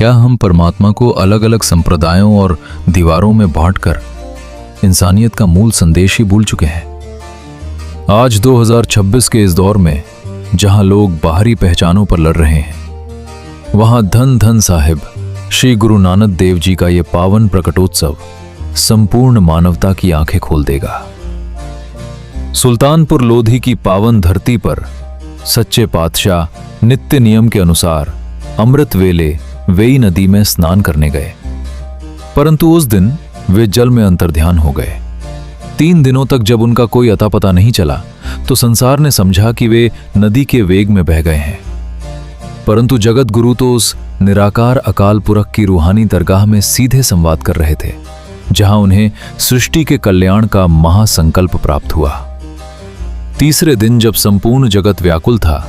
क्या हम परमात्मा को अलग अलग संप्रदायों और दीवारों में बांटकर इंसानियत का मूल संदेश ही भूल चुके हैं? आज 2026 के इस दौर में जहां लोग बाहरी पहचानों पर लड़ रहे हैं, वहां धन धन साहिब श्री गुरु नानक देव जी का ये पावन प्रकटोत्सव संपूर्ण मानवता की आंखें खोल देगा। सुल्तानपुर लोधी की पावन धरती पर सच्चे पातशाह नित्य नियम के अनुसार अमृत वेले वेई नदी में स्नान करने गए, परंतु उस दिन वे जल में अंतर्ध्यान हो गए। 3 दिनों तक जब उनका कोई अता पता नहीं चला तो संसार ने समझा कि वे नदी के वेग में बह गए हैं, परंतु जगत गुरु तो उस निराकार अकाल पुरख की रूहानी दरगाह में सीधे संवाद कर रहे थे, जहां उन्हें सृष्टि के कल्याण का महासंकल्प प्राप्त हुआ। तीसरे दिन जब संपूर्ण जगत व्याकुल था,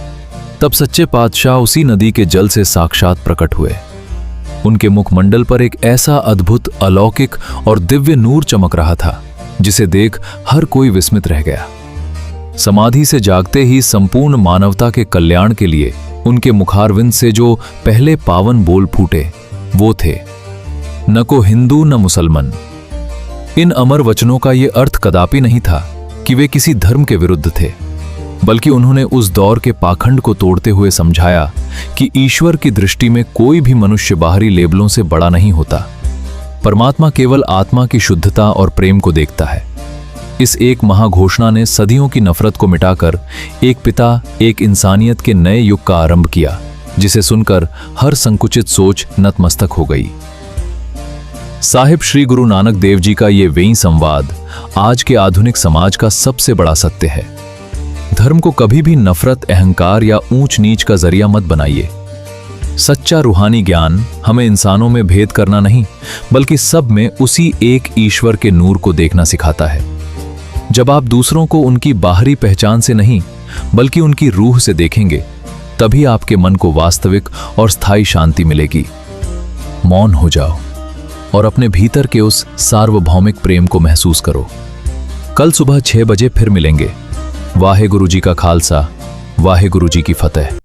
तब सच्चे पातशाह उसी नदी के जल से साक्षात प्रकट हुए। उनके मुखमंडल पर एक ऐसा अद्भुत, अलौकिक और दिव्य नूर चमक रहा था जिसे देख हर कोई विस्मित रह गया। समाधि से जागते ही संपूर्ण मानवता के कल्याण के लिए उनके मुखारविंद से जो पहले पावन बोल फूटे वो थे, न को हिंदू न मुसलमान। इन अमर वचनों का ये अर्थ कदापि नहीं था कि वे किसी धर्म के विरुद्ध थे, बल्कि उन्होंने उस दौर के पाखंड को तोड़ते हुए समझाया कि ईश्वर की दृष्टि में कोई भी मनुष्य बाहरी लेबलों से बड़ा नहीं होता। परमात्मा केवल आत्मा की शुद्धता और प्रेम को देखता है। इस एक महाघोषणा ने सदियों की नफरत को मिटाकर एक पिता, एक इंसानियत के नए युग का आरंभ किया, जिसे सुनकर हर संकुचित सोच नतमस्तक हो गई। साहिब श्री गुरु नानक देव जी का ये वेई संवाद आज के आधुनिक समाज का सबसे बड़ा सत्य है। धर्म को कभी भी नफरत, अहंकार या ऊंच नीच का जरिया मत बनाइए। सच्चा रूहानी ज्ञान हमें इंसानों में भेद करना नहीं, बल्कि सब में उसी एक ईश्वर के नूर को देखना सिखाता है। जब आप दूसरों को उनकी बाहरी पहचान से नहीं, बल्कि उनकी रूह से देखेंगे, तभी आपके मन को वास्तविक और स्थायी शांति मिलेगी। मौन हो जाओ और अपने भीतर के उस सार्वभौमिक प्रेम को महसूस करो। कल सुबह 6 बजे फिर मिलेंगे। वाहे गुरु जी का खालसा, वाहे गुरु जी की फतेह।